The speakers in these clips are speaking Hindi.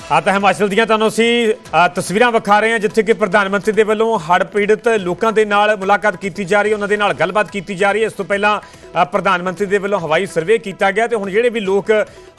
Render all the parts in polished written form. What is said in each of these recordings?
ਤਾਂ ਹਿਮਾਚਲ ਦੀਆਂ ਤੁਹਾਨੂੰ ਅਸੀਂ ਤਸਵੀਰਾਂ ਵਿਖਾ ਰਹੇ ਹਾਂ ਜਿੱਥੇ ਕਿ ਪ੍ਰਧਾਨ ਮੰਤਰੀ ਦੇ ਵੱਲੋਂ ਹੜ੍ਹ ਪੀੜਤ ਲੋਕਾਂ ਦੇ ਨਾਲ ਮੁਲਾਕਾਤ ਕੀਤੀ ਜਾ ਰਹੀ ਹੈ, ਉਹਨਾਂ ਦੇ ਨਾਲ ਗੱਲਬਾਤ ਕੀਤੀ ਜਾ ਰਹੀ ਹੈ। ਇਸ ਤੋਂ ਪਹਿਲਾਂ ਪ੍ਰਧਾਨ ਮੰਤਰੀ ਦੇ ਵੱਲੋਂ ਹਵਾਈ ਸਰਵੇ ਕੀਤਾ ਗਿਆ ਤੇ ਹੁਣ ਜਿਹੜੇ ਵੀ ਲੋਕ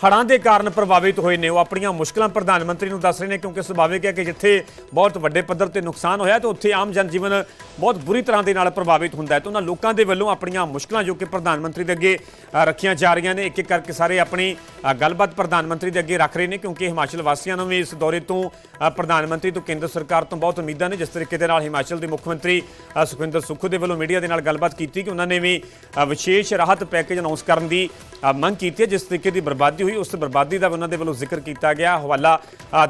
ਹੜ੍ਹਾਂ ਦੇ ਕਾਰਨ ਪ੍ਰਭਾਵਿਤ ਹੋਏ ਨੇ ਉਹ ਆਪਣੀਆਂ ਮੁਸ਼ਕਲਾਂ ਪ੍ਰਧਾਨ ਮੰਤਰੀ ਨੂੰ ਦੱਸ ਰਹੇ ਨੇ, ਕਿਉਂਕਿ ਸੁਭਾਵਿਕ ਹੈ ਕਿ ਜਿੱਥੇ ਬਹੁਤ ਵੱਡੇ ਪੱਧਰ ਤੇ ਨੁਕਸਾਨ ਹੋਇਆ ਤੇ ਉੱਥੇ ਆਮ ਜਨਜੀਵਨ ਬਹੁਤ ਬੁਰੀ ਤਰ੍ਹਾਂ ਦੇ ਨਾਲ ਪ੍ਰਭਾਵਿਤ ਹੁੰਦਾ ਹੈ। ਤੇ ਉਹਨਾਂ ਲੋਕਾਂ ਦੇ ਵੱਲੋਂ ਆਪਣੀਆਂ ਮੁਸ਼ਕਲਾਂ ਜੋ ਕਿ ਪ੍ਰਧਾਨ ਮੰਤਰੀ ਦੇ ਅੱਗੇ ਰੱਖੀਆਂ ਜਾ ਰਹੀਆਂ ਨੇ, ਇੱਕ ਇੱਕ ਕਰਕੇ ਸਾਰੇ ਆਪਣੀ ਗੱਲਬਾਤ ਪ੍ਰਧਾਨ ਮੰਤਰੀ ਦੇ ਅੱਗੇ ਰੱਖ ਰਹੇ ਨੇ, ਕਿਉਂਕਿ ਹਿਮਾਚਲ ਵਾਸੀਆਂ ਨੂੰ ਵੀ ਇਸ ਦੌਰੇ ਤੋਂ ਪ੍ਰਧਾਨ ਮੰਤਰੀ ਤੋਂ ਕੇਂਦਰ ਸਰਕਾਰ ਤੋਂ ਬਹੁਤ ਉਮੀਦਾਂ ਨੇ। ਜਿਸ ਤਰੀਕੇ ਦੇ ਨਾਲ ਹਿਮਾਚਲ ਦੇ ਮੁੱਖ ਮੰਤਰੀ ਸੁਖਵਿੰਦਰ ਸੁੱਖੂ ਦੇ ਵੱਲੋਂ ਮੀਡੀਆ ਦੇ ਨਾਲ ਗੱਲਬਾਤ ਕੀਤੀ ਕਿ ਉਹਨਾਂ ਨੇ ਵੀ ਵਿਸ਼ੇਸ਼ ਰਾਹਤ ਪੈਕੇਜ ਅਨਾਉਂਸ ਕਰਨ ਦੀ ਮੰਗ ਕੀਤੀ ਹੈ। ਜਿਸ ਤਰੀਕੇ ਦੀ ਬਰਬਾਦੀ ਹੋਈ ਉਸ ਬਰਬਾਦੀ ਦਾ ਉਹਨਾਂ ਦੇ ਵੱਲੋਂ ਜ਼ਿਕਰ ਕੀਤਾ ਗਿਆ, ਹਵਾਲਾ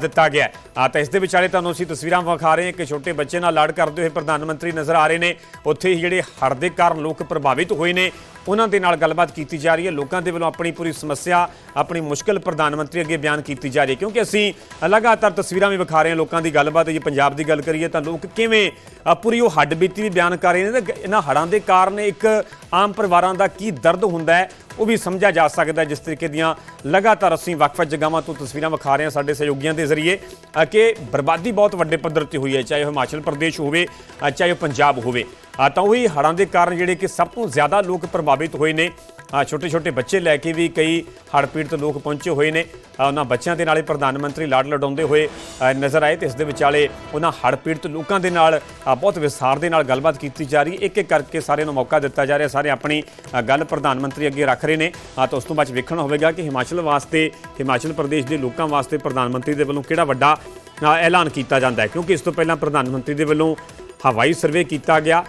ਦਿੱਤਾ ਗਿਆ। ਤਾਂ ਇਸ ਦੇ ਵਿਚਾਲੇ ਤੁਹਾਨੂੰ ਅਸੀਂ ਤਸਵੀਰਾਂ ਵਿਖਾ ਰਹੇ ਹਾਂ ਕਿ ਛੋਟੇ ਬੱਚੇ ਨਾਲ ਲਾਡ ਕਰਦੇ ਹੋਏ ਪ੍ਰਧਾਨ ਮੰਤਰੀ ਨਜ਼ਰ ਆ ਰਹੇ ਨੇ। ਉੱਥੇ ਹੀ ਜਿਹੜੇ ਹੜ੍ਹ ਦੇ ਕਾਰਨ ਲੋਕ ਪ੍ਰਭਾਵਿਤ ਹੋਏ ਨੇ ਉਹਨਾਂ ਦੇ ਨਾਲ ਗੱਲਬਾਤ ਕੀਤੀ ਜਾ ਰਹੀ ਹੈ। ਲੋਕਾਂ ਦੇ ਵੱਲੋਂ ਆਪਣੀ ਪੂਰੀ ਸਮੱਸਿਆ, ਆਪਣੀ ਮੁਸ਼ਕਲ ਪ੍ਰਧਾਨ ਮੰਤਰੀ ਅੱਗੇ ਬਿਆਨ ਕੀਤੀ ਜਾ ਰਹੀ ਹੈ, ਕਿਉਂਕਿ ਅਸੀਂ ਲਗਾਤਾਰ ਤਸਵੀਰਾਂ ਵੀ ਵਿਖਾ ਰਹੇ ਹਾਂ ਲੋਕਾਂ ਦੀ ਗੱਲਬਾਤ। ਜੇ ਪੰਜਾਬ ਦੀ ਗੱਲ ਕਰੀਏ ਤਾਂ ਲੋਕ ਕਿਵੇਂ ਪੂਰੀ ਉਹ ਹੱਡ ਬੀਤੀ ਵੀ ਬਿਆਨ ਕਰ ਰਹੇ ਨੇ ਤੇ ਇਹਨਾਂ ਹੜ੍ਹਾਂ ਦੇ ਕਾਰਨ ਇੱਕ ਆਮ ਪਰਿਵਾਰਾਂ ਦਾ ਕੀ ਦਰਦ ਹੁੰਦਾ ਹੈ ਉਹ ਵੀ ਸਮਝਿਆ ਜਾ ਸਕਦਾ ਹੈ। ਜਿਸ ਤਰੀਕੇ ਦੀਆਂ ਲਗਾਤਾਰ ਅਸੀਂ ਵੱਖ-ਵੱਖ ਜਗ੍ਹਾਵਾਂ ਤੋਂ ਤਸਵੀਰਾਂ ਵਿਖਾ ਰਹੇ ਹਾਂ ਸਾਡੇ ਸਹਿਯੋਗੀਆਂ ਦੇ ਜ਼ਰੀਏ ਕਿ ਬਰਬਾਦੀ ਬਹੁਤ ਵੱਡੇ ਪੱਧਰ ਤੇ ਹੋਈ ਹੈ, ਚਾਹੇ ਉਹ ਹਿਮਾਚਲ ਪ੍ਰਦੇਸ਼ ਹੋਵੇ ਚਾਹੇ ਉਹ ਪੰਜਾਬ ਹੋਵੇ। ਤਾਂ ਉਹੀ ਹੜ੍ਹਾਂ ਦੇ ਕਾਰਨ ਜਿਹੜੇ ਕਿ ਸਭ ਤੋਂ ਜ਼ਿਆਦਾ ਲੋਕ ਪ੍ਰਭਾਵਿਤ ਹੋਏ ਨੇ। ਛੋਟੇ ਛੋਟੇ ਬੱਚੇ ਲੈ ਕੇ ਵੀ ਕਈ ਹੜ੍ਹ ਪੀੜਤ ਲੋਕ ਪਹੁੰਚੇ ਹੋਏ ਨੇ। ਉਹਨਾਂ ਬੱਚਿਆਂ ਦੇ ਨਾਲ ਹੀ ਪ੍ਰਧਾਨ ਮੰਤਰੀ ਲਾਡ ਲਡਾਉਂਦੇ ਹੋਏ ਨਜ਼ਰ ਆਏ ਤੇ ਇਸ ਦੇ ਵਿਚਾਲੇ ਉਹਨਾਂ ਹੜ੍ਹ ਪੀੜਤ ਲੋਕਾਂ ਦੇ ਨਾਲ ਬਹੁਤ ਵਿਸਥਾਰ ਦੇ ਨਾਲ ਗੱਲਬਾਤ ਕੀਤੀ ਜਾ ਰਹੀ। ਇੱਕ ਇੱਕ ਕਰਕੇ ਸਾਰਿਆਂ ਨੂੰ ਮੌਕਾ ਦਿੱਤਾ ਜਾ ਰਿਹਾ, ਸਾਰੇ ਆਪਣੀ ਗੱਲ ਪ੍ਰਧਾਨ ਮੰਤਰੀ ਅੱਗੇ ਰੱਖ ਰਹੇ ਨੇ। ਤਾਂ ਉਸ ਤੋਂ ਬਾਅਦ ਵੇਖਣਾ ਹੋਵੇਗਾ ਕਿ ਹਿਮਾਚਲ ਵਾਸਤੇ, ਹਿਮਾਚਲ ਪ੍ਰਦੇਸ਼ ਦੇ ਲੋਕਾਂ ਵਾਸਤੇ ਪ੍ਰਧਾਨ ਮੰਤਰੀ ਦੇ ਵੱਲੋਂ ਕਿਹੜਾ ਵੱਡਾ ਐਲਾਨ ਕੀਤਾ ਜਾਂਦਾ ਹੈ, ਕਿਉਂਕਿ ਇਸ ਤੋਂ ਪਹਿਲਾਂ ਪ੍ਰਧਾਨ ਮੰਤਰੀ ਦੇ ਵੱਲੋਂ ਹਵਾਈ ਸਰਵੇ ਕੀਤਾ ਗਿਆ।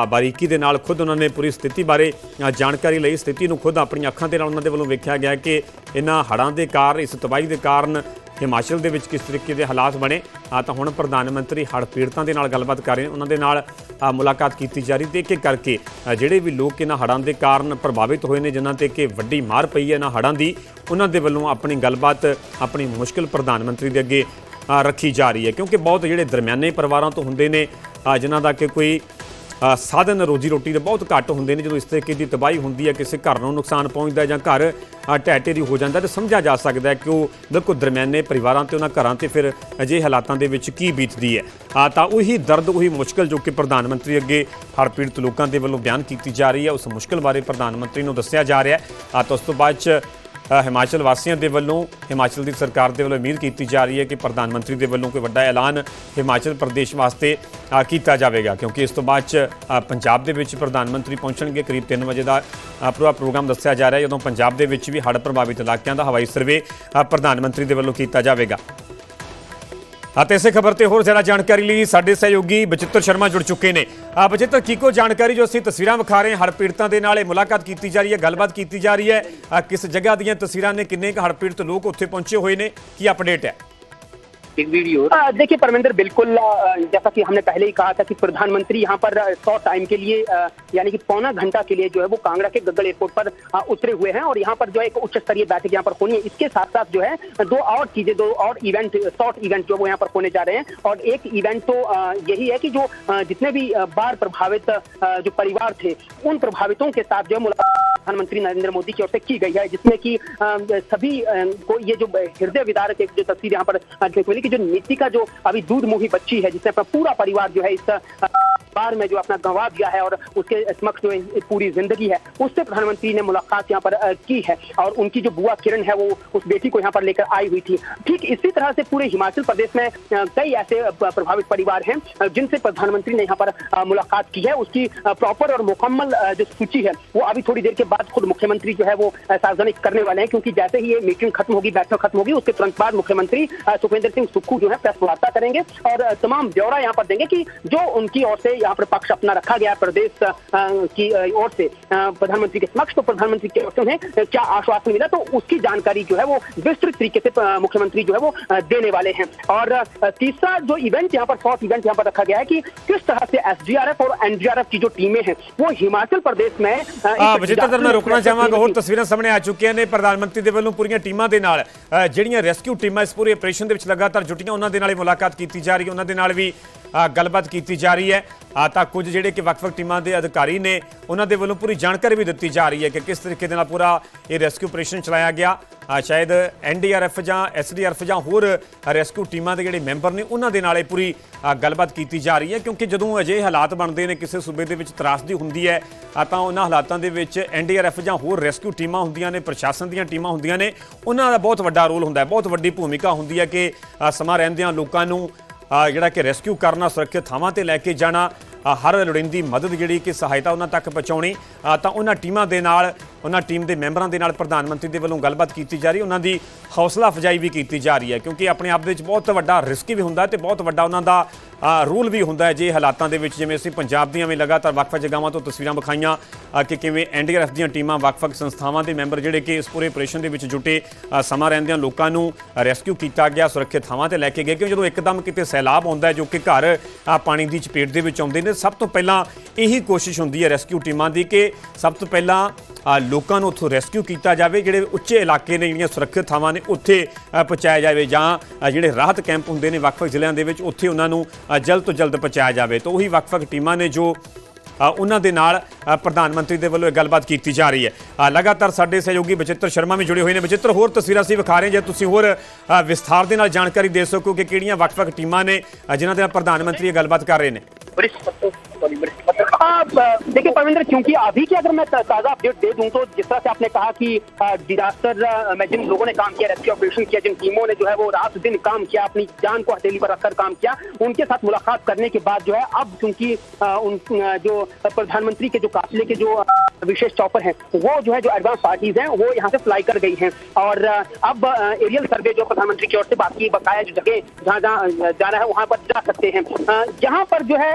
ਬਾਰੀਕੀ ਦੇ ਨਾਲ ਖੁਦ ਉਹਨਾਂ ਨੇ ਪੂਰੀ ਸਥਿਤੀ ਬਾਰੇ ਜਾਣਕਾਰੀ ਲਈ, ਸਥਿਤੀ ਨੂੰ ਖੁਦ ਆਪਣੀਆਂ ਅੱਖਾਂ ਦੇ ਨਾਲ ਉਹਨਾਂ ਦੇ ਵੱਲੋਂ ਵੇਖਿਆ ਗਿਆ ਕਿ ਇਹਨਾਂ ਹੜ੍ਹਾਂ ਦੇ ਕਾਰਨ, ਇਸ ਤਬਾਹੀ ਦੇ ਕਾਰਨ ਹਿਮਾਚਲ ਦੇ ਵਿੱਚ ਕਿਸ ਤਰੀਕੇ ਦੇ ਹਾਲਾਤ ਬਣੇ। ਤਾਂ ਹੁਣ ਪ੍ਰਧਾਨ ਮੰਤਰੀ ਹੜ੍ਹ ਪੀੜਤਾਂ ਦੇ ਨਾਲ ਗੱਲਬਾਤ ਕਰ ਰਹੇ ਨੇ, ਉਹਨਾਂ ਦੇ ਨਾਲ ਮੁਲਾਕਾਤ ਕੀਤੀ ਜਾ ਰਹੀ ਤੇ ਇੱਕ ਇੱਕ ਕਰਕੇ ਜਿਹੜੇ ਵੀ ਲੋਕ ਇਹਨਾਂ ਹੜ੍ਹਾਂ ਦੇ ਕਾਰਨ ਪ੍ਰਭਾਵਿਤ ਹੋਏ ਨੇ, ਜਿਨ੍ਹਾਂ 'ਤੇ ਕਿ ਵੱਡੀ ਮਾਰ ਪਈ ਹੈ ਇਹਨਾਂ ਹੜ੍ਹਾਂ ਦੀ, ਉਹਨਾਂ ਦੇ ਵੱਲੋਂ ਆਪਣੀ ਗੱਲਬਾਤ, ਆਪਣੀ ਮੁਸ਼ਕਿਲ ਪ੍ਰਧਾਨ ਮੰਤਰੀ ਦੇ ਅੱਗੇ ਰੱਖੀ ਜਾ ਰਹੀ ਹੈ। ਕਿਉਂਕਿ ਬਹੁਤ ਜਿਹੜੇ ਦਰਮਿਆਨੇ ਪਰਿਵਾਰਾਂ ਤੋਂ ਹੁੰਦੇ ਨੇ, ਜਿਨ੍ਹਾਂ ਦਾ ਕਿ ਕੋਈ ਸਾਧਨ ਰੋਜੀ ਰੋਟੀ ਦੇ ਬਹੁਤ ਘੱਟ ਹੁੰਦੇ ਨੇ, ਜਦੋਂ ਇਸ ਤਰੀਕੇ ਦੀ ਤਬਾਹੀ ਹੁੰਦੀ ਹੈ, ਕਿਸੇ ਘਰ ਨੂੰ ਨੁਕਸਾਨ ਪਹੁੰਚਦਾ ਜਾਂ ਘਰ ਢਹਿ ਢੇਰੀ ਹੋ ਜਾਂਦਾ ਤਾਂ ਸਮਝਿਆ ਜਾ ਸਕਦਾ ਹੈ ਕਿ ਉਹ ਬਿਲਕੁਲ ਦਰਮਿਆਨੇ ਪਰਿਵਾਰਾਂ ਤੇ ਉਹਨਾਂ ਘਰਾਂ 'ਤੇ ਫਿਰ ਅਜਿਹੇ ਹਾਲਾਤਾਂ ਦੇ ਵਿੱਚ ਕੀ ਬੀਤਦੀ ਹੈ। ਤਾਂ ਉਹੀ ਦਰਦ, ਉਹੀ ਮੁਸ਼ਕਲ ਜੋ ਕਿ ਪ੍ਰਧਾਨ ਮੰਤਰੀ ਅੱਗੇ ਹੜ੍ਹ ਪੀੜਤ ਲੋਕਾਂ ਦੇ ਵੱਲੋਂ ਬਿਆਨ ਕੀਤੀ ਜਾ ਰਹੀ ਹੈ, ਉਸ ਮੁਸ਼ਕਲ ਬਾਰੇ ਪ੍ਰਧਾਨ ਮੰਤਰੀ ਨੂੰ ਦੱਸਿਆ ਜਾ ਰਿਹਾ ਹੈ। ਤਾਂ ਉਸ ਤੋਂ ਬਾਅਦ 'ਚ ਹਿਮਾਚਲ ਵਾਸੀਆਂ ਦੇ ਵੱਲੋਂ, ਹਿਮਾਚਲ ਦੀ ਸਰਕਾਰ ਦੇ ਵੱਲੋਂ ਉਮੀਦ ਕੀਤੀ ਜਾ ਰਹੀ ਹੈ ਕਿ ਪ੍ਰਧਾਨ ਮੰਤਰੀ ਦੇ ਵੱਲੋਂ ਕੋਈ ਵੱਡਾ ਐਲਾਨ ਹਿਮਾਚਲ ਪ੍ਰਦੇਸ਼ ਵਾਸਤੇ ਕੀਤਾ ਜਾਵੇਗਾ, ਕਿਉਂਕਿ ਇਸ ਤੋਂ ਬਾਅਦ 'ਚ ਪੰਜਾਬ ਦੇ ਵਿੱਚ ਪ੍ਰਧਾਨ ਮੰਤਰੀ ਪਹੁੰਚਣਗੇ। ਕਰੀਬ 3 ਵਜੇ ਦਾ ਪੂਰਾ ਪ੍ਰੋਗਰਾਮ ਦੱਸਿਆ ਜਾ ਰਿਹਾ, ਜਦੋਂ ਪੰਜਾਬ ਦੇ ਵਿੱਚ ਵੀ ਹੜ੍ਹ ਪ੍ਰਭਾਵਿਤ ਇਲਾਕਿਆਂ ਦਾ ਹਵਾਈ ਸਰਵੇ ਪ੍ਰਧਾਨ ਮੰਤਰੀ ਦੇ ਵੱਲੋਂ ਕੀਤਾ ਜਾਵੇਗਾ। ਅਤੇ ਇਸੇ ਖਬਰ ਤੇ ਹੋਰ ਜ਼ਿਆਦਾ ਜਾਣਕਾਰੀ ਲਈ ਸਾਡੇ ਸਹਿਯੋਗੀ ਬਚਿੱਤਰ ਸ਼ਰਮਾ ਜੁੜ ਚੁੱਕੇ ਨੇ। ਬਚਿੱਤਰ, ਕੀ ਕੋਈ ਜਾਣਕਾਰੀ ਜੋ ਅਸੀਂ ਤਸਵੀਰਾਂ ਵਿਖਾ ਰਹੇ ਹਾਂ, ਹੜ੍ਹ ਪੀੜਤਾਂ ਦੇ ਨਾਲ ਮੁਲਾਕਾਤ ਕੀਤੀ ਜਾ ਰਹੀ ਹੈ, ਗੱਲਬਾਤ ਕੀਤੀ ਜਾ ਰਹੀ ਹੈ, ਕਿਸ ਜਗ੍ਹਾ ਦੀਆਂ ਤਸਵੀਰਾਂ ਨੇ, ਕਿੰਨੇ ਕੁ ਹੜ੍ਹ ਪੀੜਤ ਲੋਕ ਉੱਥੇ पहुंचे हुए ने, की अपडेट है? एक वीडियो देखिए परमिंदर, बिल्कुल जैसा कि हमने पहले ही कहा था कि प्रधानमंत्री यहाँ पर 100 टाइम के लिए यानी कि पौना घंटा के लिए जो है वो कांगड़ा के गग्गल एयरपोर्ट पर उतरे हुए हैं और यहाँ पर जो है एक उच्च स्तरीय बैठक यहाँ पर होनी है। इसके साथ साथ जो है दो और इवेंट, शॉर्ट इवेंट जो वो यहाँ पर होने जा रहे हैं। और एक इवेंट तो यही है कि जो जितने भी बाढ़ प्रभावित जो परिवार थे उन प्रभावितों के साथ जो है मुलाकात प्रधानमंत्री नरेंद्र मोदी की ओर से की गई है, जिसमें कि सभी को ये जो हृदय विदारक एक जो तस्वीर यहाँ पर देखने को मिली कि जो नीति का जो अभी दूध मुही बच्ची है, जिसने अपना पूरा परिवार जो है इस बार में जो अपना गंवा दिया है और उसके समक्ष जो पूरी जिंदगी है, उससे प्रधानमंत्री ने मुलाकात यहाँ पर की है। और उनकी जो बुआ किरण है वो उस बेटी को यहाँ पर लेकर आई हुई थी। ठीक इसी तरह से पूरे हिमाचल प्रदेश में कई ऐसे प्रभावित परिवार हैं जिनसे प्रधानमंत्री ने यहाँ पर मुलाकात की है। उसकी प्रॉपर और मुकम्मल जो सूची है वो अभी थोड़ी देर के बाद खुद मुख्यमंत्री जो है वो सार्वजनिक करने वाले हैं, क्योंकि जैसे ही ये मीटिंग खत्म होगी, बैठक खत्म होगी, उसके तुरंत बाद मुख्यमंत्री सुखविंदर सिंह सुक्खू जो है प्रेस वार्ता करेंगे और तमाम ब्यौरा यहाँ पर देंगे कि जो उनकी ओर से यहाँ पर पक्ष अपना रखा गया प्रदेश की ओर से प्रधानमंत्री के समक्ष, तो प्रधानमंत्री की ओर से उन्हें क्या आश्वासन मिला, तो उसकी जानकारी जो है वो विस्तृत तरीके से मुख्यमंत्री जो है वो देने वाले हैं। और तीसरा जो इवेंट यहाँ पर, शॉर्ट इवेंट यहाँ पर रखा गया है कि किस तरह से एसडीआरएफ और एनडीआरएफ की जो टीमें हैं वो हिमाचल प्रदेश में मैं रोकना चाहांगा। होर तस्वीरां सामने आ चुकियां ने, प्रधानमंत्री दे वल्लों पूरीआं टीमां दे नाल ਜਿਹੜੀਆਂ ਰੈਸਕਿਊ ਟੀਮਾਂ ਇਸ ਪੂਰੇ ਆਪਰੇਸ਼ਨ ਦੇ ਵਿੱਚ ਲਗਾਤਾਰ ਜੁਟੀਆਂ, ਉਹਨਾਂ ਦੇ ਨਾਲ ਮੁਲਾਕਾਤ ਕੀਤੀ ਜਾ ਰਹੀ ਹੈ, ਉਹਨਾਂ ਦੇ ਨਾਲ ਵੀ ਗੱਲਬਾਤ ਕੀਤੀ ਜਾ ਰਹੀ ਹੈ। ਤਾਂ ਕੁਝ ਜਿਹੜੇ ਕਿ ਵੱਖ-ਵੱਖ ਟੀਮਾਂ ਦੇ ਅਧਿਕਾਰੀ ਨੇ, ਉਹਨਾਂ ਦੇ ਵੱਲੋਂ ਪੂਰੀ ਜਾਣਕਾਰੀ ਵੀ ਦਿੱਤੀ ਜਾ ਰਹੀ ਹੈ ਕਿ ਕਿਸ ਤਰੀਕੇ ਦੇ ਨਾਲ ਪੂਰਾ ਇਹ ਰੈਸਕਿਊ ਆਪਰੇਸ਼ਨ ਚਲਾਇਆ ਗਿਆ। शायद NDRF ਜਾਂ SDRF ਜਾਂ ਹੋਰ ਰੈਸਕਿਊ ਟੀਮਾਂ ਦੇ ਜਿਹੜੇ ਮੈਂਬਰ ਨੇ ਉਹਨਾਂ ਦੇ ਨਾਲ ਇਹ ਪੂਰੀ ਗੱਲਬਾਤ ਕੀਤੀ ਜਾ ਰਹੀ ਹੈ, ਕਿਉਂਕਿ ਜਦੋਂ ਅਜਿਹੇ ਹਾਲਾਤ ਬਣਦੇ ਨੇ ਕਿਸੇ ਸੂਬੇ ਦੇ ਵਿੱਚ ਤਰਾਸਦੀ ਹੁੰਦੀ ਹੈ ਤਾਂ ਉਹਨਾਂ ਹਾਲਾਤਾਂ ਦੇ ਵਿੱਚ NDRF ਜਾਂ ਹੋਰ ਰੈਸਕਿਊ ਟੀਮਾਂ ਹੁੰਦੀਆਂ ਨੇ, ਪ੍ਰਸ਼ਾਸਨ ਦੀਆਂ ਟੀਮਾਂ ਹੁੰਦੀਆਂ ਨੇ, ਉਹਨਾਂ ਦਾ ਬਹੁਤ ਵੱਡਾ ਰੋਲ ਹੁੰਦਾ ਹੈ, ਬਹੁਤ ਵੱਡੀ ਭੂਮਿਕਾ ਹੁੰਦੀ ਹੈ ਕਿ ਸਮਾਂ ਰਹਿੰਦਿਆਂ ਲੋਕਾਂ ਨੂੰ ਜਿਹੜਾ ਕਿ ਰੈਸਕਿਊ ਕਰਨਾ, ਸੁਰੱਖਿਅਤ ਥਾਵਾਂ ਤੇ ਲੈ ਕੇ ਜਾਣਾ, ਹਰ ਲੋੜੀਂਦੀ ਮਦਦ ਜਿਹੜੀ ਕਿ ਸਹਾਇਤਾ ਉਹਨਾਂ ਤੱਕ ਪਹੁੰਚਾਉਣੀ, ਤਾਂ ਉਹਨਾਂ ਟੀਮਾਂ ਦੇ ਨਾਲ, ਉਹਨਾਂ ਟੀਮ ਦੇ ਮੈਂਬਰਾਂ ਦੇ ਨਾਲ ਪ੍ਰਧਾਨ ਮੰਤਰੀ ਦੇ ਵੱਲੋਂ ਗੱਲਬਾਤ ਕੀਤੀ ਜਾ ਰਹੀ, ਉਹਨਾਂ ਦੀ ਹੌਸਲਾ ਅਫਜ਼ਾਈ ਵੀ ਕੀਤੀ ਜਾ ਰਹੀ ਹੈ, ਕਿਉਂਕਿ ਆਪਣੇ ਆਪ ਦੇ ਵਿੱਚ ਬਹੁਤ ਵੱਡਾ ਰਿਸਕ ਵੀ ਹੁੰਦਾ ਤੇ ਬਹੁਤ ਵੱਡਾ ਉਹਨਾਂ ਦਾ ਰੂਲ ਵੀ ਹੁੰਦਾ ਹੈ ਜੇ ਹਾਲਾਤਾਂ ਦੇ ਵਿੱਚ। ਜਿਵੇਂ ਅਸੀਂ ਪੰਜਾਬ ਦੀਆਂ ਵੀ ਲਗਾਤਾਰ ਵੱਖ-ਵੱਖ ਜਗ੍ਹਾਵਾਂ ਤੋਂ ਤਸਵੀਰਾਂ ਵਿਖਾਈਆਂ ਕਿ ਕਿਵੇਂ NDRF ਦੀਆਂ ਟੀਮਾਂ, ਵੱਖ-ਵੱਖ ਸੰਸਥਾਵਾਂ ਦੇ ਮੈਂਬਰ ਜਿਹੜੇ ਕਿ ਇਸ ਪੂਰੇ ਆਪਰੇਸ਼ਨ ਦੇ ਵਿੱਚ ਜੁਟੇ, ਸਮਾਂ ਰਹਿੰਦਿਆਂ ਲੋਕਾਂ ਨੂੰ ਰੈਸਕਿਊ ਕੀਤਾ ਗਿਆ, ਸੁਰੱਖਿਅਤ ਥਾਵਾਂ ਤੇ ਲੈ ਕੇ ਗਏ, ਕਿਉਂ ਜਦੋਂ ਇੱਕਦਮ ਕਿਤੇ ਸੈਲਾਬ ਆਉਂਦਾ ਹੈ ਜੋ ਕਿ ਘਰ ਪਾਣੀ ਦੀ ਚਪੇਟ ਦੇ ਵਿੱਚ ਆਉਂਦੇ ਨੇ, ਸਭ ਤੋਂ ਪਹਿਲਾਂ ਇਹੀ ਕੋਸ਼ਿਸ਼ ਹੁੰਦੀ ਹੈ ਰੈਸਕਿਊ ਟੀਮਾਂ ਦੀ ਕਿ ਸਭ ਤੋਂ ਪਹਿਲਾਂ ਲੋਕਾਂ ਨੂੰ ਉੱਥੋਂ ਰੈਸਕਿਊ ਕੀਤਾ ਜਾਵੇ, ਜਿਹੜੇ ਉੱਚੇ ਇਲਾਕੇ ਨੇ, ਜਿਹੜੀਆਂ ਸੁਰੱਖਿਅਤ ਥਾਵਾਂ ਨੇ ਉੱਥੇ ਪਹੁੰਚਾਇਆ ਜਾਵੇ, ਜਾਂ ਜਿਹੜੇ ਰਾਹਤ ਕੈਂਪ ਹੁੰਦੇ ਨੇ ਵੱਖ-ਵੱਖ ਜ਼ਿਲ੍ਹਿਆਂ ਦੇ ਵਿੱਚ ਉੱਥੇ ਉਹਨਾਂ ਨੂੰ ਜਲਦ ਤੋਂ ਜਲਦ ਪਹੁੰਚਾਇਆ ਜਾਵੇ। ਤਾਂ ਉਹੀ ਵੱਖ-ਵੱਖ ਟੀਮਾਂ ਨੇ ਜੋ ਉਹਨਾਂ ਦੇ ਨਾਲ ਪ੍ਰਧਾਨ ਮੰਤਰੀ ਦੇ ਵੱਲੋਂ ਇਹ ਗੱਲਬਾਤ ਕੀਤੀ ਜਾ ਰਹੀ ਹੈ। ਲਗਾਤਾਰ ਸਾਡੇ ਸਹਿਯੋਗੀ ਬਚਿੱਤਰ ਸ਼ਰਮਾ ਵੀ ਜੁੜੇ ਹੋਏ ਨੇ। ਬਚਿੱਤਰ, ਹੋਰ ਤਸਵੀਰਾਂ ਅਸੀਂ ਵਿਖਾ ਰਹੇ ਹਾਂ, ਜੇ ਤੁਸੀਂ ਹੋਰ ਵਿਸਥਾਰ ਦੇ ਨਾਲ ਜਾਣਕਾਰੀ ਦੇ ਸਕੋ ਕਿ ਕਿਹੜੀਆਂ ਵੱਖ-ਵੱਖ ਟੀਮਾਂ ਨੇ ਜਿਨ੍ਹਾਂ ਦੇ ਨਾਲ प्रधानमंत्री ये गलबात कर रहे हैं। देखिए परविंदर, क्योंकि अभी की अगर मैं ताज़ा अपडेट दे दूं तो जिस तरह से आपने कहा कि डिजास्टर में जिन लोगों ने काम किया, रेस्क्यू ऑपरेशन किया, जिन टीमों ने जो है वो रात दिन काम किया, अपनी जान को हथेली पर रखकर काम किया, उनके साथ मुलाकात करने के बाद जो है अब क्योंकि जो प्रधानमंत्री के जो काफिले के जो विशेष चॉपर हैं वो जो है जो एडवांस पार्टीज हैं वो यहाँ से फ्लाई कर गई हैं, और अब एरियल सर्वे जो प्रधानमंत्री की ओर से बाकी बकाया जो जगह जहाँ जाना है वहाँ पर जा सकते हैं। यहाँ पर जो है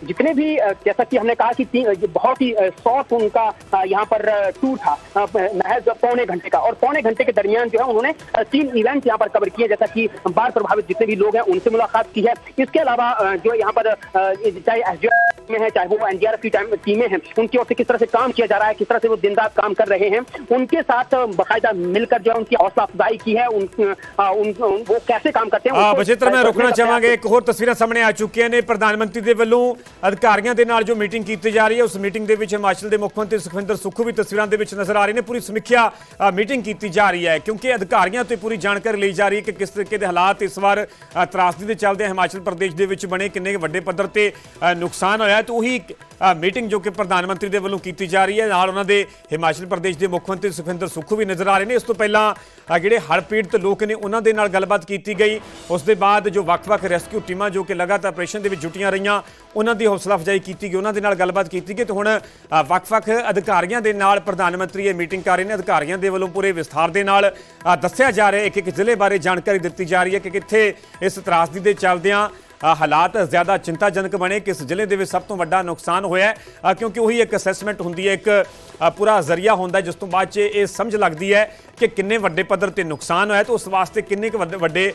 जितने भी, जैसा कि हमने कहा कि बहुत ही शॉर्ट उनका यहाँ पर टूर था, महज पौने घंटे का, और पौने घंटे के दरमियान जो है उन्होंने 3 इवेंट यहाँ पर कवर किए, जैसा कि बाढ़ प्रभावित जितने भी लोग हैं उनसे मुलाकात की है। इसके अलावा जो यहाँ पर चाहे SDRF में है, चाहे वो NDRF की टीमें हैं, उनकी ओर से किस तरह से काम किया जा रहा है, किस तरह से वो दिन रात काम कर रहे हैं, उनके साथ बाकायदा मिलकर जो है उनकी हौसला अफजाई की है, वो कैसे काम करते हैं। बचित्र, मैं रोकना चाहांगा, एक होर तस्वीरां सामने आ चुकियां ने। प्रधानमंत्री ਦੇ ਵੱਲੋਂ ਅਧਿਕਾਰੀਆਂ ਦੇ ਨਾਲ ਜੋ ਮੀਟਿੰਗ ਕੀਤੀ ਜਾ ਰਹੀ ਹੈ, ਉਸ ਮੀਟਿੰਗ ਦੇ ਵਿੱਚ ਹਿਮਾਚਲ ਦੇ ਮੁੱਖ ਮੰਤਰੀ ਸੁਖਵਿੰਦਰ ਸੁੱਖੂ ਵੀ ਤਸਵੀਰਾਂ ਦੇ ਵਿੱਚ ਨਜ਼ਰ ਆ ਰਹੇ ਨੇ। ਪੂਰੀ ਸਮੀਖਿਆ ਮੀਟਿੰਗ ਕੀਤੀ ਜਾ ਰਹੀ ਹੈ, ਕਿਉਂਕਿ ਅਧਿਕਾਰੀਆਂ ਤੋਂ ਪੂਰੀ ਜਾਣਕਾਰੀ ਲਈ ਜਾ ਰਹੀ ਹੈ ਕਿ ਕਿਸ ਤਰੀਕੇ ਦੇ ਹਾਲਾਤ ਇਸ ਵਾਰ ਤਰਾਸਦੀ ਦੇ ਚੱਲਦੇ ਹਿਮਾਚਲ ਪ੍ਰਦੇਸ਼ ਦੇ ਵਿੱਚ ਬਣੇ, ਕਿੰਨੇ ਵੱਡੇ ਪੱਧਰ ਤੇ ਨੁਕਸਾਨ ਹੋਇਆ। ਤੇ ਉਹੀ ਮੀਟਿੰਗ ਜੋ ਕਿ ਪ੍ਰਧਾਨ ਮੰਤਰੀ ਦੇ ਵੱਲੋਂ ਕੀਤੀ ਜਾ ਰਹੀ ਹੈ, ਨਾਲ ਉਹਨਾਂ ਦੇ ਹਿਮਾਚਲ ਪ੍ਰਦੇਸ਼ ਦੇ ਮੁੱਖ ਮੰਤਰੀ ਸੁਖਵਿੰਦਰ ਸੁੱਖੂ ਵੀ ਨਜ਼ਰ ਆ ਰਹੇ ਨੇ। ਇਸ ਤੋਂ ਪਹਿਲਾਂ ਜਿਹੜੇ ਹੜ੍ਹ ਪੀੜਤ ਲੋਕ ਨੇ ਉਹਨਾਂ ਦੇ ਨਾਲ ਗੱਲਬਾਤ ਕੀਤੀ ਗਈ। ਉਸ ਦੇ ਬਾਅਦ ਜੋ ਵੱਖ-ਵੱਖ ਰੈਸਕਿਊ ਟੀਮਾਂ ਜੋ ਕਿ ਲਗਾਤਾਰ ਆਪਰੇਸ਼ਨ ਦੇ ਵਿੱਚ ਜੁਟੀਆਂ ਰਹੀਆਂ, ਉਹਨਾਂ ਦੀ ਹੌਸਲਾ ਅਫਜ਼ਾਈ ਕੀਤੀ ਗਈ, ਉਹਨਾਂ ਦੇ ਨਾਲ ਗੱਲਬਾਤ ਕੀਤੀ ਗਈ। ਤੇ ਹੁਣ ਵੱਖ-ਵੱਖ ਅਧਿਕਾਰੀਆਂ ਦੇ ਨਾਲ ਪ੍ਰਧਾਨ ਮੰਤਰੀ ਇਹ ਮੀਟਿੰਗ ਕਰ ਰਹੇ ਨੇ। ਅਧਿਕਾਰੀਆਂ ਦੇ ਵੱਲੋਂ ਪੂਰੇ ਵਿਸਥਾਰ ਦੇ ਨਾਲ ਦੱਸਿਆ ਜਾ ਰਿਹਾ ਹੈ, ਇੱਕ ਜ਼ਿਲ੍ਹੇ ਬਾਰੇ ਜਾਣਕਾਰੀ ਦਿੱਤੀ ਜਾ ਰਹੀ ਹੈ ਕਿ ਕਿੱਥੇ ਇਸ ਤਰਾਸਦੀ ਦੇ ਚੱਲਦਿਆਂ ਹਾਲਾਤ ਜ਼ਿਆਦਾ ਚਿੰਤਾਜਨਕ ਬਣੇ, ਕਿਸ ਜ਼ਿਲ੍ਹੇ ਦੇ ਵਿੱਚ ਸਭ ਤੋਂ ਵੱਡਾ ਨੁਕਸਾਨ ਹੋਇਆ ਹੈ, ਕਿਉਂਕਿ ਉਹੀ ਇੱਕ ਅਸੈਸਮੈਂਟ ਹੁੰਦੀ ਹੈ, ਇੱਕ ਪੂਰਾ ਜ਼ਰੀਆ ਹੁੰਦਾ ਜਿਸ ਤੋਂ ਬਾਅਦ 'ਚ ਇਹ ਸਮਝ ਲੱਗਦੀ ਹੈ ਕਿ ਕਿੰਨੇ ਵੱਡੇ ਪੱਧਰ ਤੇ ਨੁਕਸਾਨ ਹੋਇਆ ਤੇ ਉਸ ਵਾਸਤੇ ਕਿੰਨੇ ਕੁ ਵੱਡੇ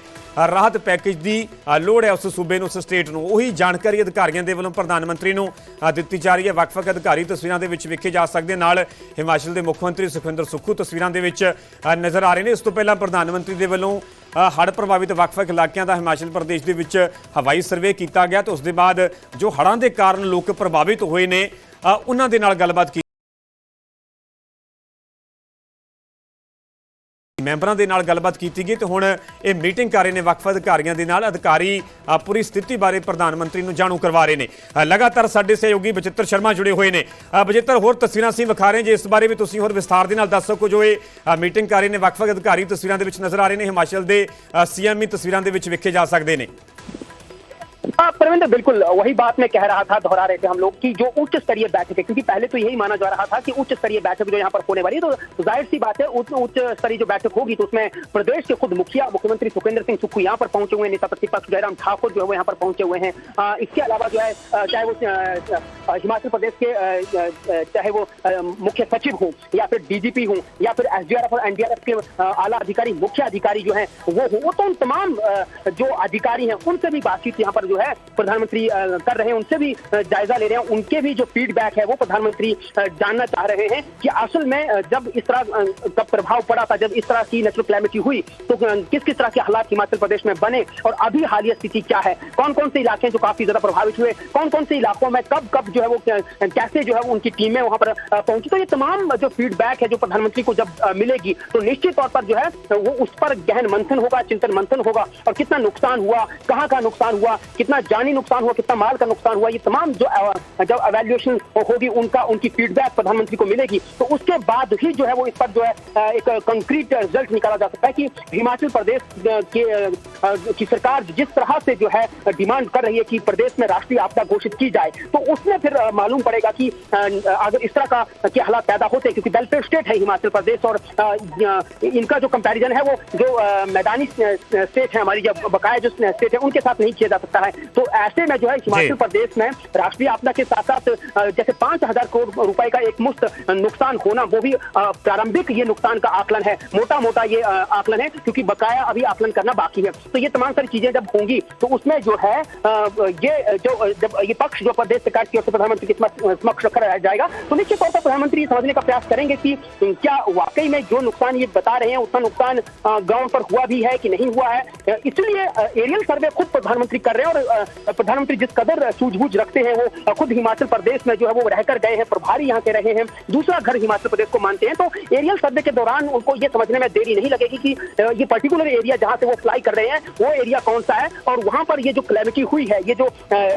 ਰਾਹਤ ਪੈਕੇਜ ਦੀ ਲੋੜ ਹੈ ਉਸ ਸੂਬੇ ਨੂੰ, ਉਸ ਸਟੇਟ ਨੂੰ। ਉਹੀ ਜਾਣਕਾਰੀ ਅਧਿਕਾਰੀਆਂ ਦੇ ਵੱਲੋਂ ਪ੍ਰਧਾਨ ਮੰਤਰੀ ਨੂੰ ਦਿੱਤੀ ਜਾ ਰਹੀ ਹੈ। ਵੱਖ-ਵੱਖ ਅਧਿਕਾਰੀ ਤਸਵੀਰਾਂ ਦੇ ਵਿੱਚ ਵੇਖੇ ਜਾ ਸਕਦੇ, ਨਾਲ ਹਿਮਾਚਲ ਦੇ ਮੁੱਖ ਮੰਤਰੀ ਸੁਖਵਿੰਦਰ ਸੁੱਖੂ ਤਸਵੀਰਾਂ ਦੇ ਵਿੱਚ ਨਜ਼ਰ ਆ ਰਹੇ ਨੇ। ਇਸ ਤੋਂ ਪਹਿਲਾਂ ਪ੍ਰਧਾਨ ਮੰਤਰੀ ਦੇ ਵੱਲੋਂ ਹੜ੍ਹ ਪ੍ਰਭਾਵਿਤ ਵੱਖ-ਵੱਖ ਇਲਾਕਿਆਂ ਦਾ ਹਿਮਾਚਲ ਪ੍ਰਦੇਸ਼ ਦੇ ਵਿੱਚ ਹਵਾਈ ਸਰਵੇ ਕੀਤਾ ਗਿਆ ਤੇ ਉਸ ਦੇ ਬਾਅਦ ਜੋ ਹੜ੍ਹਾਂ ਦੇ ਕਾਰਨ ਲੋਕ ਪ੍ਰਭਾਵਿਤ ਹੋਏ ਨੇ ਉਹਨਾਂ ਦੇ ਨਾਲ ਗੱਲਬਾਤ ਕੀਤੀ, ਮੈਂਬਰਾਂ ਦੇ ਨਾਲ ਗੱਲਬਾਤ ਕੀਤੀ ਗਈ। ਤੇ ਹੁਣ ਇਹ ਮੀਟਿੰਗ ਕਰ ਰਹੇ ਨੇ ਵੱਖ-ਵੱਖ ਅਧਿਕਾਰੀਆਂ ਦੇ ਨਾਲ। ਅਧਿਕਾਰੀ ਪੂਰੀ ਸਥਿਤੀ ਬਾਰੇ ਪ੍ਰਧਾਨ ਮੰਤਰੀ ਨੂੰ ਜਾਣੂ ਕਰਵਾ ਰਹੇ ਨੇ। ਲਗਾਤਾਰ ਸਾਡੇ ਸਹਿਯੋਗੀ ਬਚਿੱਤਰ ਸ਼ਰਮਾ ਜੁੜੇ ਹੋਏ ਨੇ। ਬਚਿੱਤਰ, ਹੋਰ ਤਸਵੀਰਾਂ ਅਸੀਂ ਵਿਖਾ ਰਹੇ ਜੇ ਇਸ ਬਾਰੇ ਵੀ ਤੁਸੀਂ ਹੋਰ ਵਿਸਥਾਰ ਦੇ ਨਾਲ ਦੱਸ ਸਕੋ। ਜੋ ਇਹ ਮੀਟਿੰਗ ਕਰ ਰਹੇ ਨੇ ਵੱਖ-ਵੱਖ ਅਧਿਕਾਰੀ ਤਸਵੀਰਾਂ ਦੇ ਵਿੱਚ ਨਜ਼ਰ ਆ ਰਹੇ ਨੇ, ਹਿਮਾਚਲ ਦੇ CM ਤਸਵੀਰਾਂ ਦੇ ਵਿੱਚ ਵੇਖੇ ਜਾ ਸਕਦੇ ਨੇ। हाँ परविंदर, बिल्कुल वही बात मैं कह रहा था, दोहरा रहे थे हम लोग कि जो उच्च स्तरीय बैठक है, क्योंकि पहले तो यही माना जा रहा था कि उच्च स्तरीय बैठक जो यहाँ पर होने वाली है, तो जाहिर सी बात है उच्च स्तरीय जो बैठक होगी तो उसमें प्रदेश के खुद मुखिया मुख्यमंत्री सुखविंदर सिंह सुक्खू यहाँ पर पहुंचे हुए हैं, नेता प्रतिपक्ष जयराम ठाकुर जो है वो यहाँ पर पहुंचे हुए हैं। इसके अलावा जो है चाहे वो हिमाचल प्रदेश के चाहे वो मुख्य सचिव हों या फिर DGP हों या फिर SDRF और NDRF के आला अधिकारी, मुख्य अधिकारी जो है वो तो उन तमाम जो अधिकारी हैं उनसे भी बातचीत यहाँ पर जो है है प्रधानमंत्री कर रहे हैं, उनसे भी जायजा ले रहे हैं, उनके भी जो फीडबैक है वो प्रधानमंत्री जानना चाह रहे हैं कि असल में जब इस तरह का प्रभाव पड़ा था, जब इस तरह की नेचुरल कैलेमिटी हुई तो किस किस तरह के हालात हिमाचल प्रदेश में बने और अभी हालिया स्थिति क्या है, कौन कौन से इलाके जो काफी ज्यादा प्रभावित हुए, कौन कौन से इलाकों में कब कब जो है वो कैसे जो है उनकी टीमें वहां पर पहुंची। तो ये तमाम जो फीडबैक है जो प्रधानमंत्री को जब मिलेगी तो निश्चित तौर पर जो है वो उस पर गहन मंथन होगा, चिंतन मंथन होगा और कितना नुकसान हुआ, कहाँ का नुकसान हुआ, कितना जानी नुकसान हुआ, कितना माल का नुकसान हुआ, ये तमाम जो जब एवेल्युएशन होगी उनकी फीडबैक प्रधानमंत्री को मिलेगी तो उसके बाद ही जो है वो इस पर जो है एक कंक्रीट रिजल्ट निकाला जा सकता है कि हिमाचल प्रदेश की सरकार जिस तरह से जो है डिमांड कर रही है कि प्रदेश में राष्ट्रीय आपदा घोषित की जाए तो उसमें फिर मालूम पड़ेगा कि अगर इस तरह का के हालात पैदा होते हैं, क्योंकि वेलफेयर स्टेट है हिमाचल प्रदेश और इनका जो कंपैरिजन है वो जो मैदानी स्टेट है हमारी, जब बकाया जो स्टेट है उनके साथ नहीं किया जा सकता है। तो ऐसे में जो है हिमाचल प्रदेश में राष्ट्रीय आपदा के साथ साथ जैसे 5,000 करोड़ रुपए का एक मुश्त नुकसान होना, वो भी प्रारंभिक ये नुकसान का आकलन है, मोटा मोटा ये आकलन है, क्योंकि बकाया अभी आकलन करना बाकी है। तो ये तमाम सारी चीजें जब होंगी तो उसमें जो है ये जो जब ये पक्ष जो प्रदेश सरकार की ओर से प्रधानमंत्री के समक्ष रखा जाएगा तो निश्चित तौर पर प्रधानमंत्री समझने का प्रयास करेंगे कि क्या वाकई में जो नुकसान ये बता रहे हैं उतना नुकसान ग्राउंड पर हुआ भी है कि नहीं हुआ है। इसलिए एरियल सर्वे खुद प्रधानमंत्री कर रहे हैं और प्रधानमंत्री जिस कदर सूझबूझ रखते हैं वो खुद हिमाचल प्रदेश में जो है वो रहकर गए हैं, प्रभारी यहाँ के रहे हैं, दूसरा घर हिमाचल प्रदेश को मानते हैं। तो एरियल सर्वे के दौरान उनको ये समझने में देरी नहीं लगेगी कि ये पर्टिकुलर एरिया जहाँ से वो फ्लाई कर रहे हैं वो एरिया कौन सा है और वहां पर ये जो कैलेमिटी हुई है, ये जो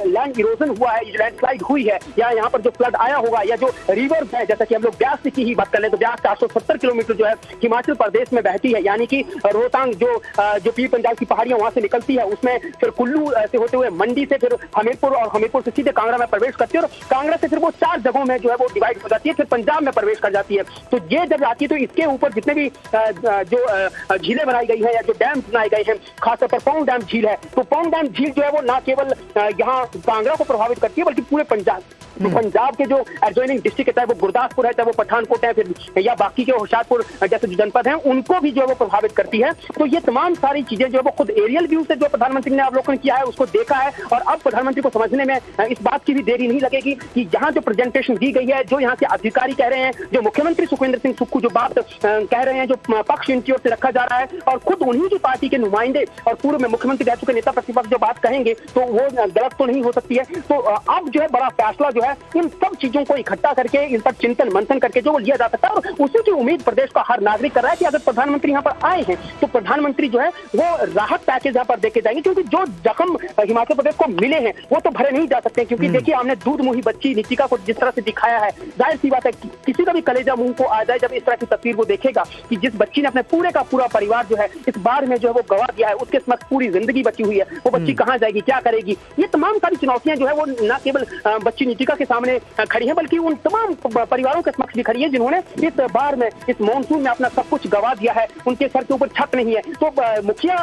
लैंड इरोजन हुआ है, ये जो लैंडस्लाइड हुई है या यहाँ पर जो फ्लड आया होगा या जो रिवर है, जैसा कि हम लोग ब्यास की ही बात कर ले तो ब्यास 470 किलोमीटर जो है हिमाचल प्रदेश में बहती है, यानी कि रोहतांग जो पीर पंजाल की पहाड़ियां वहां से निकलती है, उसमें फिर कुल्लू से होते हुए मंडी से फिर हमीरपुर और हमीरपुर से सीधे कांगड़ा में प्रवेश करती है और कांगड़ा से फिर वो 4 जगहों में जो है वो डिवाइड हो जाती है, फिर पंजाब में प्रवेश कर जाती है। तो ये जब आती है तो इसके ऊपर जितने भी जो झीलें बनाई गई है या जो डैम बनाए गए हैं, खासतौर पर पौंग डैम झील है, तो पौंग डैम झील जो है वो न केवल यहाँ कांगड़ा को प्रभावित करती है बल्कि पूरे पंजाब, तो पंजाब के जो एडजॉइनिंग डिस्ट्रिक्ट है, चाहे वो गुरदासपुर है, चाहे वो पठानकोट है, फिर या बाकी के होशियारपुर जैसे जो जनपद हैं उनको भी जो है वो प्रभावित करती है। तो ये तमाम सारी चीजें जो है वो खुद एरियल व्यू से जो प्रधानमंत्री ने अवलोकन किया है उसको देखा है और अब प्रधानमंत्री को समझने में इस बात की भी देरी नहीं लगेगी कि यहाँ जो प्रेजेंटेशन दी गई है, जो यहाँ के अधिकारी कह रहे हैं, जो मुख्यमंत्री सुखविंदर सिंह सुक्खू जो बात कह रहे हैं, जो पक्ष इनकी ओर से रखा जा रहा है और खुद उन्हीं की पार्टी के नुमाइंदे और पूर्व में मुख्यमंत्री रह चुके नेता प्रतिपक्ष जो बात कहेंगे तो वो गलत तो नहीं हो सकती है। तो अब जो है बड़ा फैसला जो है इन सब चीजों को इकट्ठा करके इन पर चिंतन मंथन करके जो लिया जा सकता है और उसी की उम्मीद प्रदेश का हर नागरिक कर रहा है कि अगर प्रधानमंत्री यहाँ पर आए हैं तो प्रधानमंत्री जो है वो राहत पैकेज यहाँ पर देके जाएंगे, क्योंकि जो जख्म हिमाचल प्रदेश को मिले हैं वो तो भरे नहीं जा सकते, क्योंकि देखिए हमने दूध मुही बच्ची नीतिका को जिस तरह से दिखाया है, जाहिर सी बात है किसी का भी कलेजा मुंह को आ जाए जब इस तरह की तस्वीर को देखेगा कि जिस बच्ची ने अपने पूरे का पूरा परिवार जो है इस बार में जो है वो गवा दिया है, उसके समक्ष पूरी जिंदगी बची हुई है, वो बच्ची कहाँ जाएगी, क्या करेगी। ये तमाम सारी चुनौतियां जो है वो न केवल बच्ची नीतिका के सामने खड़ी है बल्कि उन तमाम परिवारों के समक्ष भी खड़ी है जिन्होंने इस बार में इस मानसून में अपना सब कुछ गवा दिया है, उनके सर के ऊपर छत नहीं है। तो मुखिया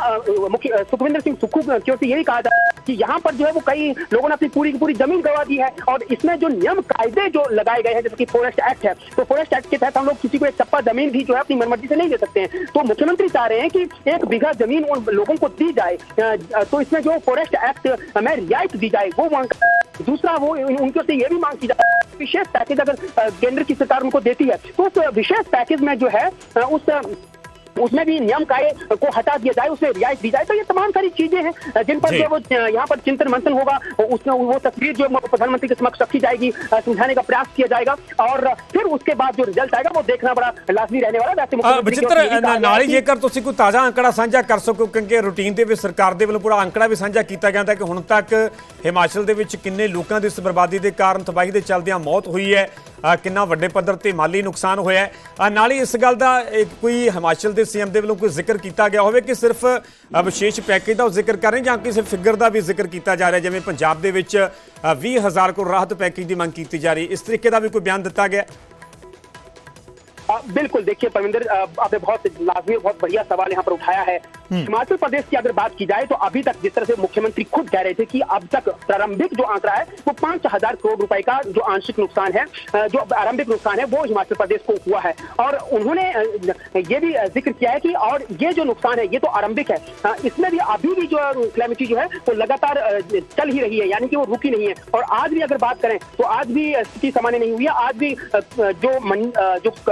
सुखविंदर सिंह सुक्खू की ओर से यही कहा जाए कि यहाँ पर जो है वो कई लोगों ने अपनी पूरी की पूरी जमीन गवा दी है और इसमें जो नियम कायदे जो लगाए गए हैं जैसे कि फॉरेस्ट एक्ट है, तो फॉरेस्ट एक्ट के तहत हम लोग किसी को एक चप्पा जमीन भी जो है अपनी मनमर्जी से नहीं ले सकते हैं। तो मुख्यमंत्री चाह रहे हैं कि 1 बीघा जमीन उन लोगों को दी जाए, तो इसमें जो फॉरेस्ट एक्ट में रियायत दी जाए वो मांग। दूसरा वो उनकी ओर से ये भी मांग की जाए विशेष पैकेज अगर केंद्र की सरकार उनको देती है तो उस विशेष पैकेज में जो है उसमें भी नियम कायदे को हटा दिया जाए, उसमें रियायत दी जाए। तो ये तमाम सारी चीजें हैं जिन पर जो वो यहाँ पर चिंतन मंथन होगा, उसमें वो तस्वीर जो प्रधानमंत्री के समक्ष रखी जाएगी, समझाने का प्रयास किया जाएगा और फिर उसके बाद जो रिजल्ट आएगा वो देखना बड़ा लाजमी रहने वाला है। ਬਚਿੱਤਰ ਨਾਲ ਹੀ ਜੇਕਰ ਤੁਸੀਂ ਕੋਈ ਤਾਜ਼ਾ ਅੰਕੜਾ ਸਾਂਝਾ ਕਰ ਸਕੋ, ਕਿਉਂਕਿ ਰੂਟੀਨ ਦੇ ਵਿੱਚ ਸਰਕਾਰ ਦੇ ਵੱਲੋਂ ਪੂਰਾ ਅੰਕੜਾ ਵੀ ਸਾਂਝਾ ਕੀਤਾ ਜਾਂਦਾ ਕਿ ਹੁਣ ਤੱਕ ਹਿਮਾਚਲ ਦੇ ਵਿੱਚ ਕਿੰਨੇ ਲੋਕਾਂ ਦੀ ਇਸ ਬਰਬਾਦੀ ਦੇ ਕਾਰਨ ਤਬਾਹੀ ਦੇ ਚੱਲਦਿਆਂ ਮੌਤ ਹੋਈ ਹੈ, ਕਿੰਨਾ ਵੱਡੇ ਪੱਧਰ ਤੇ ਮਾਲੀ ਨੁਕਸਾਨ ਹੋਇਆ ਹੈ। ਨਾਲ ਹੀ ਇਸ ਗੱਲ ਦਾ ਕੋਈ ਹਿਮਾਚਲ ਦੇ ਸੀਐਮ ਦੇ ਵੱਲੋਂ ਕੋਈ ਜ਼ਿਕਰ ਕੀਤਾ ਗਿਆ ਹੋਵੇ ਕਿ ਸਿਰਫ ਵਿਸ਼ੇਸ਼ ਪੈਕੇਜ ਦਾ ਜ਼ਿਕਰ ਕਰ ਰਹੇ ਜਾਂ ਕਿਸੇ ਫਿਗਰ ਦਾ ਵੀ ਜ਼ਿਕਰ ਕੀਤਾ ਜਾ ਰਿਹਾ, ਜਿਵੇਂ ਪੰਜਾਬ ਦੇ ਵਿੱਚ 20,000 ਕਰੋੜ ਰਾਹਤ पैकेज की मांग की जा रही है, इस तरीके का भी कोई बयान दिता गया? बिल्कुल, देखिए परमिंदर, आपने बहुत लाजमी बहुत बढ़िया सवाल यहाँ पर उठाया है हिमाचल प्रदेश की अगर बात की जाए तो अभी तक जिस तरह से मुख्यमंत्री खुद कह रहे थे कि अब तक प्रारंभिक जो आंकड़ा है वो 5,000 करोड़ रुपए का जो आंशिक नुकसान है, जो आरंभिक नुकसान है वो हिमाचल प्रदेश को हुआ है। और उन्होंने ये भी जिक्र किया है कि और ये जो नुकसान है ये तो आरंभिक है, इसमें भी अभी भी जो कैलेमिटी जो है वो लगातार चल ही रही है, यानी कि वो रुकी नहीं है। और आज भी अगर बात करें तो आज भी स्थिति सामान्य नहीं हुई है। आज भी जो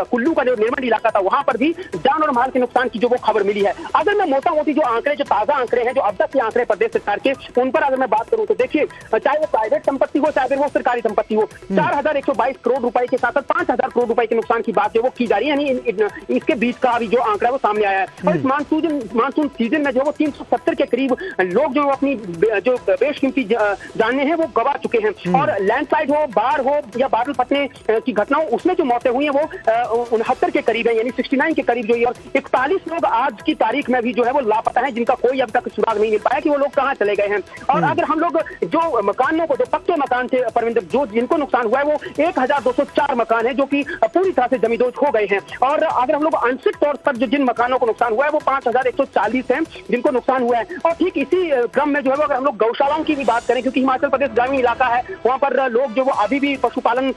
कुल्लू का जो निर्मंड इलाका था वहां पर भी जान और माल के नुकसान की जो वो खबर मिली है। अगर मैं मोटा मोटी जो आंकड़े, जो ताजा आंकड़े हैं, जो अब तक के आंकड़े प्रदेश सरकार के, उन पर अगर मैं बात करूं तो देखिए, चाहे वो प्राइवेट संपत्ति हो चाहे फिर वो सरकारी संपत्ति हो, 4,122 करोड़ रुपए के साथ साथ 5,000 करोड़ रुपए के नुकसान की बात जो वो की जा रही है, यानी इसके बीच का अभी जो आंकड़ा वो सामने आया है। और इस मानसून सीजन में जो वो 370 के करीब लोग जो अपनी जो बेशकीमती जाने हैं वो गवा चुके हैं। और लैंडस्लाइड हो, बाढ़ हो या बादल फटने की घटना हो, उसमें जो मौतें हुई हैं वो 69 के करीब है, यानी 69 के करीब जो है। और 41 लोग आज की तारीख में भी जो है वो लापता है, जिनका कोई अब तक सुराग नहीं मिल पाया कि वो लोग कहां चले गए हैं। और अगर हम लोग जो मकानों को, जो पक्के मकान थे परविंदर, जो जिनको नुकसान हुआ है वो 1,204 मकान है जो कि पूरी तरह से जमींदोज हो गए हैं। और अगर हम लोग आंशिक तौर पर जो जिन मकानों को नुकसान हुआ है वो 5,140 है जिनको नुकसान हुआ है। और ठीक इसी क्रम में जो है अगर हम लोग गौशालाओं की भी बात करें, क्योंकि हिमाचल प्रदेश ग्रामीण इलाका है, वहां पर लोग जो वो अभी भी पशुपालन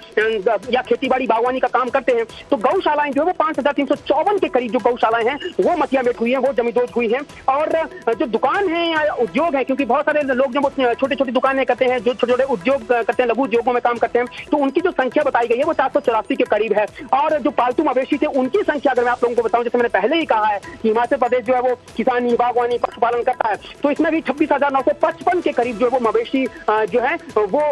या खेतीबाड़ी बागवानी का काम करते हैं, तो गौशालाएं जो है वो 5,354 के करीब जो गौशालाएं हैं वो मतियामेट हुई हैं, वो जमींदोज हुई हैं। और जो दुकान है या उद्योग है, क्योंकि बहुत सारे लोग जो छोटी छोटी दुकानें करते हैं, जो छोटे छोटे उद्योग करते हैं, लघु उद्योगों में काम करते हैं, तो उनकी जो संख्या बताई गई है वो 484 के करीब है। और जो पालतू मवेशी थे उनकी संख्या अगर मैं आप लोगों को बताऊं, जैसे मैंने पहले ही कहा है कि हिमाचल प्रदेश जो है वो किसानी, बागवानी, पशुपालन करता है, तो इसमें भी 26,955 के करीब जो है वो मवेशी जो है वो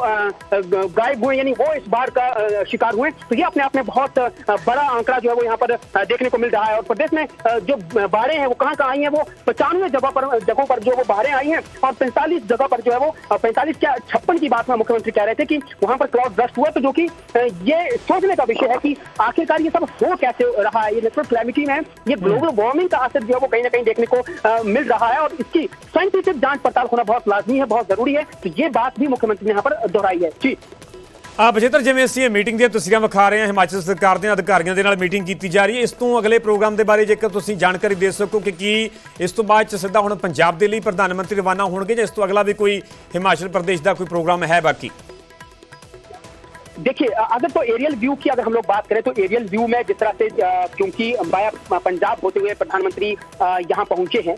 गायब हुए, यानी वो इस बाढ़ का शिकार हुए। तो ये अपने आप में बहुत बड़ा आंकड़ा जो है वो यहाँ पर देखने को मिल रहा है। और प्रदेश में जो बाढ़ें हैं वो कहाँ आई हैं, वो 95 जगहों पर जो वो बाढ़ें आई हैं। और 45 जगह पर जो है वो 45 क्या 56 की बात में मुख्यमंत्री कह रहे थे कि वहां पर क्लाउड बर्स्ट हुआ। तो जो कि ये सोचने का विषय है कि आखिरकार ये सब हो कैसे रहा है। ये नेचुरल कैलेमिटी में ये ग्लोबल वार्मिंग का असर जो है वो कहीं ना कहीं देखने को मिल रहा है, और इसकी साइंटिफिक जांच पड़ताल होना बहुत लाजमी है, बहुत जरूरी है। तो ये बात भी मुख्यमंत्री ने यहाँ पर दोहराई है। जी ਬਚਿੱਤਰ, ਜਿਵੇਂ ਅਸੀਂ ਇਹ ਮੀਟਿੰਗ ਦੀਆਂ ਤਸਵੀਰਾਂ ਵਿਖਾ ਰਹੇ ਹਾਂ, ਹਿਮਾਚਲ ਸਰਕਾਰ ਦੇ ਅਧਿਕਾਰੀਆਂ ਦੇ ਨਾਲ ਮੀਟਿੰਗ ਕੀਤੀ ਜਾ ਰਹੀ ਹੈ। ਇਸ ਤੋਂ ਅਗਲੇ ਪ੍ਰੋਗਰਾਮ ਦੇ ਬਾਰੇ ਜੇਕਰ ਤੁਸੀਂ ਜਾਣਕਾਰੀ ਦੇ ਸਕੋ ਕਿ ਕੀ ਇਸ ਤੋਂ ਬਾਅਦ ਚ ਸਿੱਧਾ ਹੁਣ ਪੰਜਾਬ ਦੇ ਲਈ ਪ੍ਰਧਾਨ ਮੰਤਰੀ ਰਵਾਨਾ ਹੋਣਗੇ ਜਾਂ ਇਸ ਤੋਂ ਅਗਲਾ ਵੀ ਕੋਈ ਹਿਮਾਚਲ प्रदेश ਦਾ ਕੋਈ ਪ੍ਰੋਗਰਾਮ है बाकी? देखिए, अगर तो एरियल व्यू की अगर हम लोग बात करें तो एरियल व्यू में जिस तरह से क्योंकि वाया पंजाब होते हुए प्रधानमंत्री यहाँ पहुंचे हैं,